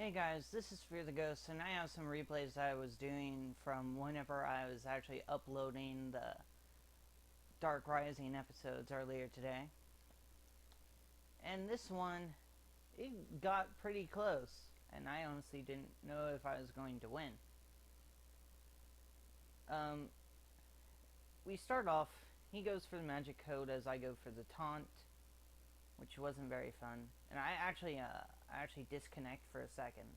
Hey guys, this is Fear the Ghost, and I have some replays I was doing from whenever I was actually uploading the Dark Rising episodes earlier today. And this one, it got pretty close, and I honestly didn't know if I was going to win. We start off, he goes for the magic code as I go for the taunt, which wasn't very fun. And I actually disconnect for a second.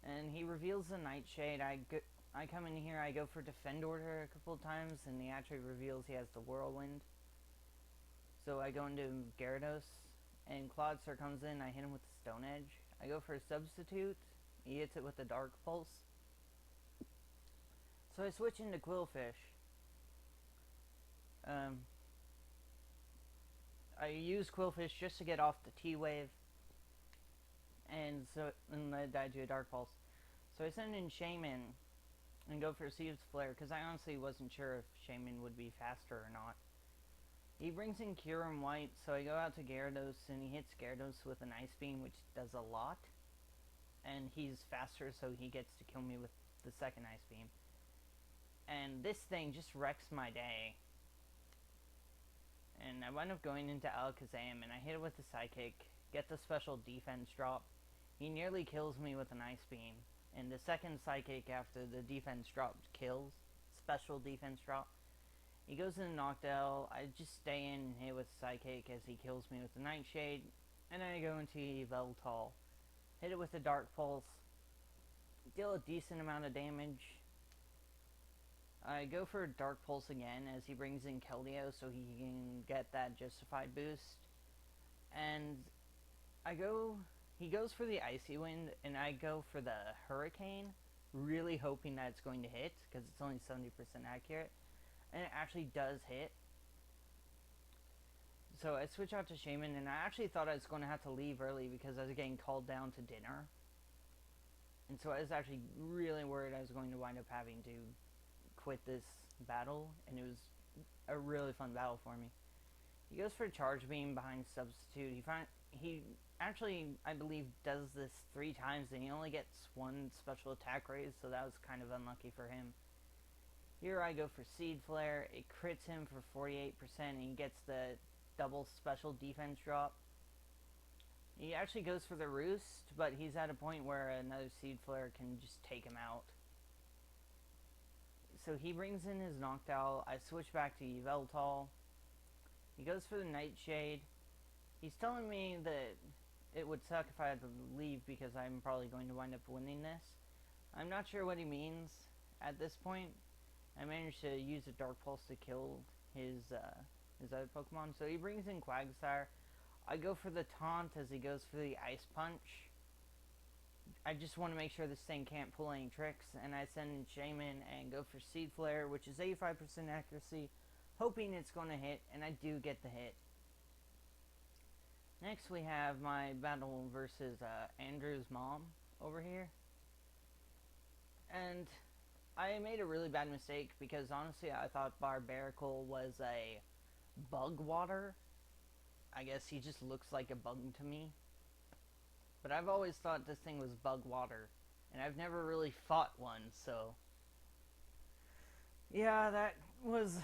And he reveals the Nightshade. I come in here, I go for Defend Order a couple of times, and he actually reveals he has the Whirlwind. So I go into Gyarados, and Clodsir comes in, I hit him with the Stone Edge. I go for a Substitute, he hits it with the Dark Pulse. So I switch into Qwilfish. I use Qwilfish just to get off the T-Wave, and I died to a Dark Pulse. So I send in Shaman, and go for Seed's Flare, because I honestly wasn't sure if Shaman would be faster or not. He brings in Kyurem White, so I go out to Gyarados, and he hits Gyarados with an Ice Beam, which does a lot. And he's faster, so he gets to kill me with the second Ice Beam. And this thing just wrecks my day. And I wind up going into Alakazam, and I hit it with the Psychic, get the special defense drop. He nearly kills me with an Ice Beam. And the second Psychic after the defense drop kills, special defense drop. He goes into Noctowl, I just stay in and hit with Psychic as he kills me with the Nightshade, and then I go into Yveltal, hit it with the Dark Pulse, deal a decent amount of damage. I go for Dark Pulse again as he brings in Keldeo so he can get that justified boost, and he goes for the Icy Wind, and I go for the Hurricane, really hoping that it's going to hit, because it's only 70% accurate, and it actually does hit. So I switch out to Shaman, and I actually thought I was going to have to leave early because I was getting called down to dinner. And so I was actually really worried I was going to wind up having to quit this battle, and it was a really fun battle for me. He goes for Charge Beam behind Substitute. He actually, I believe, does this 3 times, and he only gets 1 special attack raise, so that was kind of unlucky for him. Here I go for Seed Flare. It crits him for 48%, and he gets the double special defense drop. He actually goes for the Roost, but he's at a point where another Seed Flare can just take him out. So he brings in his Noctowl. I switch back to Yveltal. He goes for the Nightshade. He's telling me that it would suck if I had to leave because I'm probably going to wind up winning this. I'm not sure what he means at this point. I managed to use a Dark Pulse to kill his other Pokemon. So he brings in Quagsire. I go for the taunt as he goes for the Ice Punch. I just want to make sure this thing can't pull any tricks, and I send in Shaman and go for Seed Flare, which is 85% accuracy, hoping it's going to hit, and I do get the hit. Next we have my battle versus Andrew's mom over here. And I made a really bad mistake because honestly I thought Barbaracle was a bug water. I guess he just looks like a bug to me. But I've always thought this thing was bug water, and I've never really fought one, so yeah, that was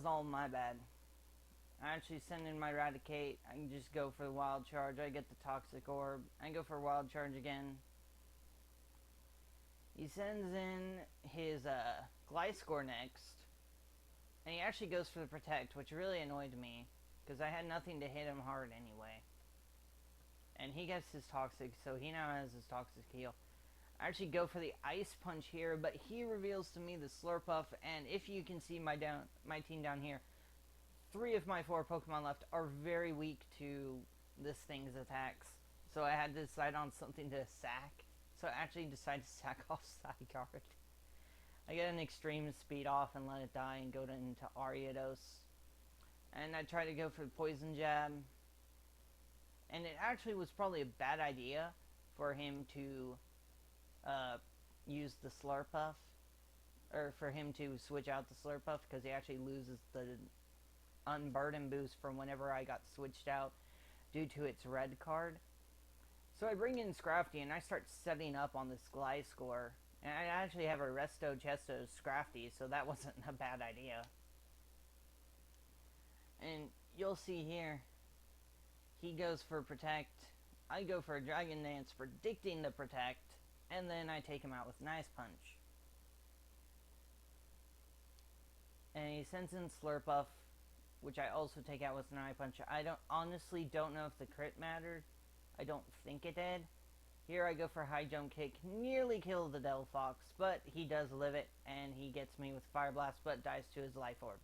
all my bad. I actually send in my Raticate. I can just go for the Wild Charge. I get the Toxic Orb. I go for Wild Charge again. He sends in his Gliscor next, and he actually goes for the Protect, which really annoyed me because I had nothing to hit him hard anyway. And he gets his Toxic, so he now has his Toxic heal. I actually go for the Ice Punch here, but he reveals to me the Slurpuff, and if you can see my team down here, 3 of my 4 Pokemon left are very weak to this thing's attacks. So I had to decide on something to sack. So I actually decided to sack off Zygarde. I get an extreme speed off and let it die and go into Ariados. And I try to go for the Poison Jab. And it actually was probably a bad idea for him to use the Slurpuff. Or for him to switch out the Slurpuff, because he actually loses the Unburden boost from whenever I got switched out due to its red card. So I bring in Scrafty and I start setting up on this Gliscor. And I actually have a Resto Chesto Scrafty, so that wasn't a bad idea. And you'll see here, he goes for Protect. I go for a Dragon Dance, predicting the Protect, and then I take him out with Nice Punch. And he sends in Slurpuff, which I also take out with Nice Punch. I honestly don't know if the crit mattered. I don't think it did. Here I go for High Jump Kick, nearly kill the Delphox, but he does live it, and he gets me with Fire Blast, but dies to his Life Orb.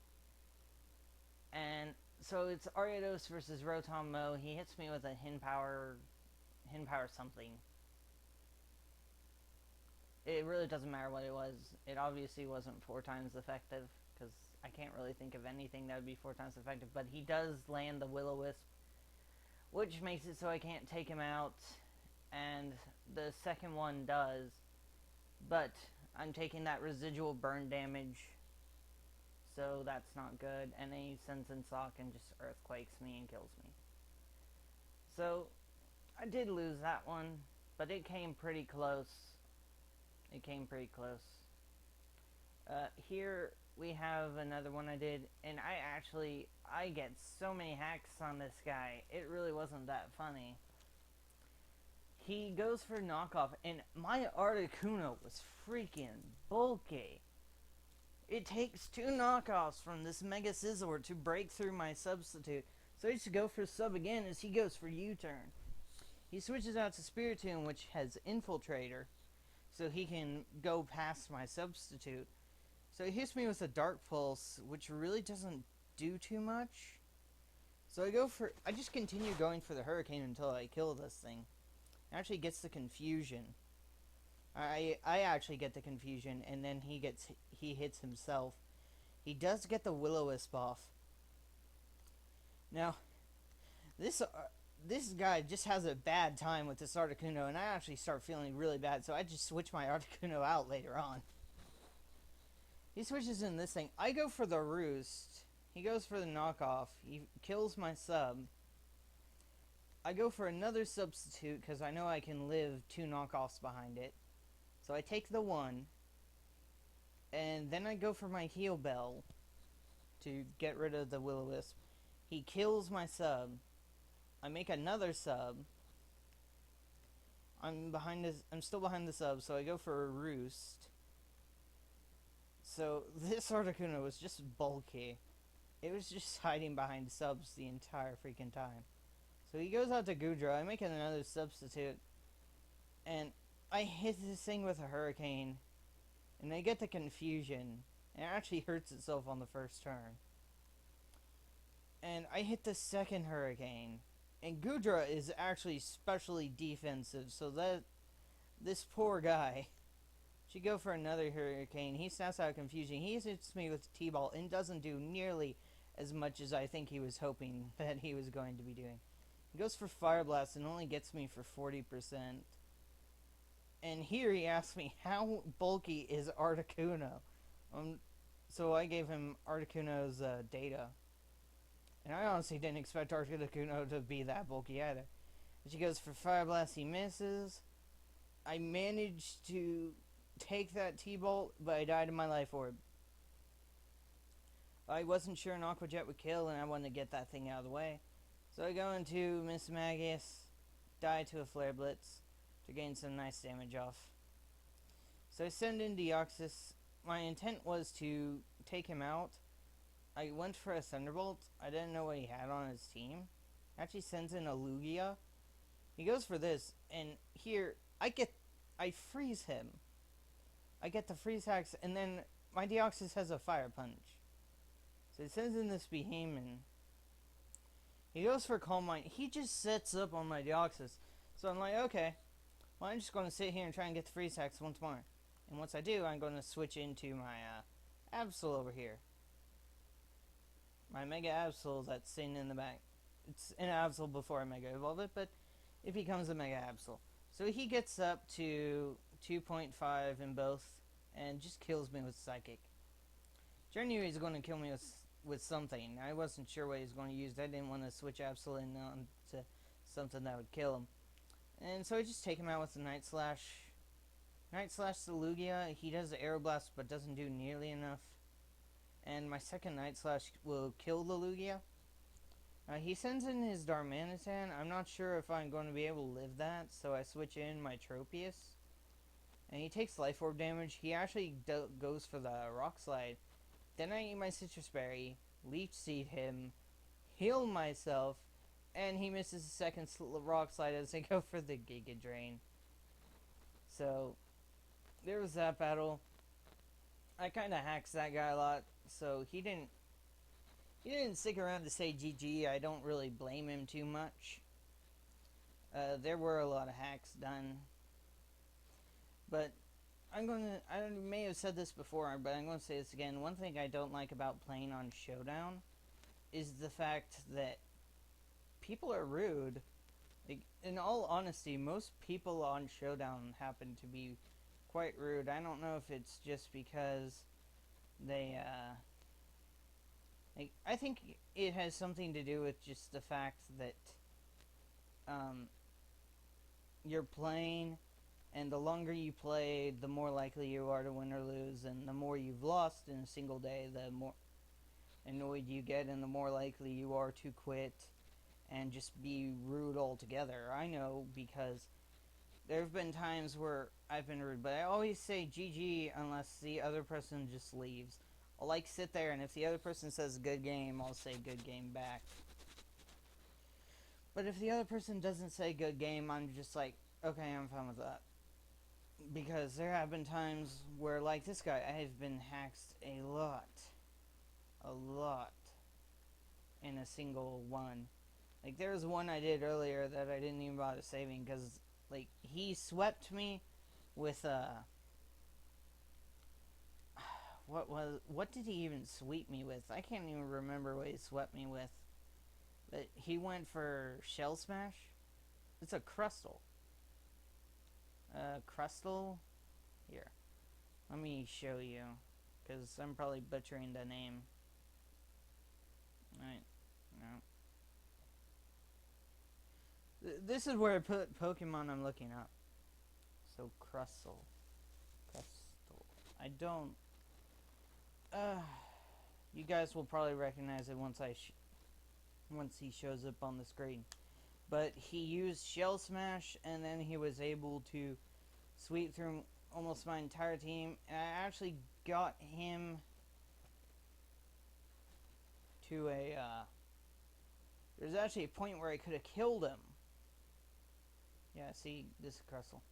And so it's Ariados versus Rotom Mow. He hits me with a Hin Power something. It really doesn't matter what it was. It obviously wasn't 4 times effective, because I can't really think of anything that would be 4 times effective, but he does land the Will-O-Wisp, which makes it so I can't take him out, and the second one does, but I'm taking that residual burn damage, so that's not good, and then he sends in Sock and just Earthquakes me and kills me. So, I did lose that one, but it came pretty close. It came pretty close. Here we have another one I did, and I get so many hacks on this guy, it really wasn't that funny. He goes for knockoff, and my Articuno was freaking bulky. It takes 2 knockoffs from this Mega Scizor to break through my substitute. So I used to go for sub again as he goes for U-turn. He switches out to Spiritomb, which has Infiltrator, so he can go past my substitute. So he hits me with a Dark Pulse, which really doesn't do too much. So I just continue going for the Hurricane until I kill this thing. It actually gets the Confusion. I actually get the Confusion, and then he hits himself. He does get the Will-O-Wisp off. Now, this guy just has a bad time with this Articuno, and I actually start feeling really bad, so I just switch my Articuno out later on. He switches in this thing. I go for the Roost. He goes for the knockoff. He kills my sub. I go for another substitute because I know I can live 2 knockoffs behind it. So I take the 1. And then I go for my Heal Bell to get rid of the Will-O-Wisp. He kills my sub. I make another sub. I'm still behind the sub, so I go for a Roost. So this Articuno was just bulky. It was just hiding behind subs the entire freaking time. So he goes out to Goodra. I make another substitute. And I hit this thing with a Hurricane. And I get the Confusion. And it actually hurts itself on the first turn. And I hit the second Hurricane. And Goodra is actually specially defensive. So that this poor guy should go for another Hurricane. He snaps out Confusion. He hits me with T-Ball and doesn't do nearly as much as I think he was hoping that he was going to be doing. He goes for Fire Blast and only gets me for 40%. And here he asks me, how bulky is Articuno? So I gave him Articuno's data. And I honestly didn't expect Articuno to be that bulky either. But he goes for Fire Blast, he misses. I managed to take that T-Bolt, but I died in my Life Orb. I wasn't sure an Aqua Jet would kill, and I wanted to get that thing out of the way. So I go into Miss Magus, die to a Flare Blitz to gain some nice damage off. So I send in Deoxys. My intent was to take him out. I went for a Thunderbolt. I didn't know what he had on his team. Actually sends in a Lugia. He goes for this, and here I freeze him. I get the freeze hacks, and then my Deoxys has a Fire Punch. So he sends in this Behemoth. He goes for Calm Mind. He just sets up on my Deoxys. So I'm like, okay, well, I'm just going to sit here and try and get the freeze hacks once more. And once I do, I'm going to switch into my Absol over here. My Mega Absol that's sitting in the back. It's an Absol before I Mega Evolve it, but it becomes a Mega Absol. So he gets up to 2.5 in both and just kills me with Psychic. Journey is going to kill me with something. I wasn't sure what he was going to use. I didn't want to switch Absol in to something that would kill him. And so I just take him out with the Night Slash. Night Slash the Lugia, he does the Aeroblast but doesn't do nearly enough. And my second Night Slash will kill the Lugia. He sends in his Darmanitan. I'm not sure if I'm going to be able to live that, so I switch in my Tropius. And he takes Life Orb damage. He actually goes for the Rock Slide. Then I eat my Citrus Berry, Leech Seed him, heal myself, and he misses the second Rock Slide as I go for the Giga Drain. So, there was that battle. I kind of hacked that guy a lot, so he didn't stick around to say GG. I don't really blame him too much. There were a lot of hacks done. But I may have said this before, but I'm going to say this again. One thing I don't like about playing on Showdown is the fact that people are rude. Like, in all honesty, most people on Showdown happen to be quite rude. I don't know if it's just because they, I think it has something to do with just the fact that, you're playing, and the longer you play, the more likely you are to win or lose, and the more you've lost in a single day, the more annoyed you get, and the more likely you are to quit and just be rude altogether. I know, because there have been times where I've been rude, but I always say GG unless the other person just leaves. I'll sit there, and if the other person says good game, I'll say good game back. But if the other person doesn't say good game, I'm just like, okay, I'm fine with that. Because there have been times where, like this guy, I have been hacked a lot. In a single one. Like, there was one I did earlier that I didn't even bother saving, because, like, he swept me with, what did he even sweep me with? I can't even remember what he swept me with. But he went for Shell Smash. It's a Crustle. Crustle? Here. Let me show you, because I'm probably butchering the name. Alright. No. This is where I put Pokemon I'm looking up. So, Crustle. I don't... you guys will probably recognize it once he shows up on the screen. But he used Shell Smash, and then he was able to sweep through almost my entire team. And I actually got him to a, there's actually a point where I could have killed him. Yeah, see, this is Crustle.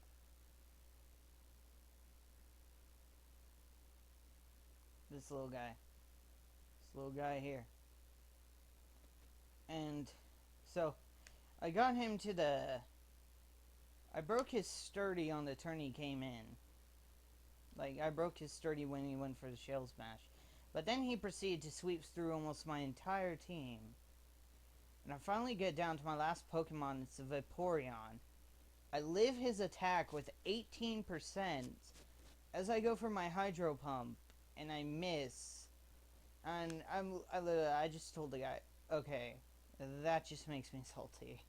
This little guy here. And so I got him to I broke his sturdy on the turn he came in. Like, I broke his sturdy when he went for the Shell Smash. But then he proceeded to sweep through almost my entire team. And I finally get down to my last Pokemon, it's a Vaporeon. I live his attack with 18% as I go for my Hydro Pump, and I miss. And I just told the guy, okay, that just makes me salty.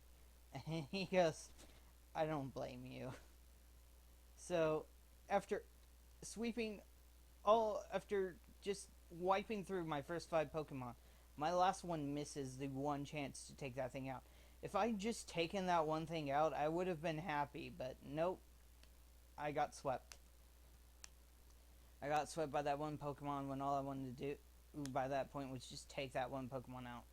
And he goes, I don't blame you. So, after after just wiping through my first 5 Pokemon, my last one misses the one chance to take that thing out. If I'd just taken that one thing out, I would have been happy, but nope. I got swept. I got swept by that one Pokemon when all I wanted to do by that point was just take that one Pokemon out.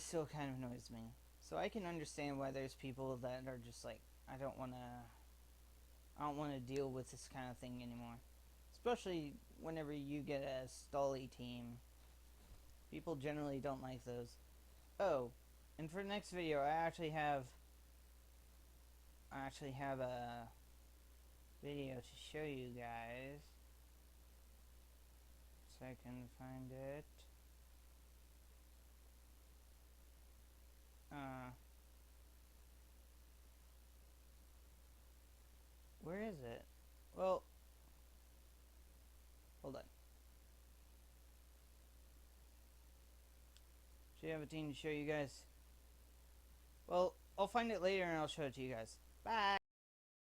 Still kind of annoys me. So I can understand why there's people that are just like, I don't want to deal with this kind of thing anymore. Especially whenever you get a Stolly team. People generally don't like those. Oh, and for the next video, I actually have a video to show you guys. So I can find it. Where is it? Well, hold on. So you have a team to show you guys. Well, I'll find it later and I'll show it to you guys. Bye.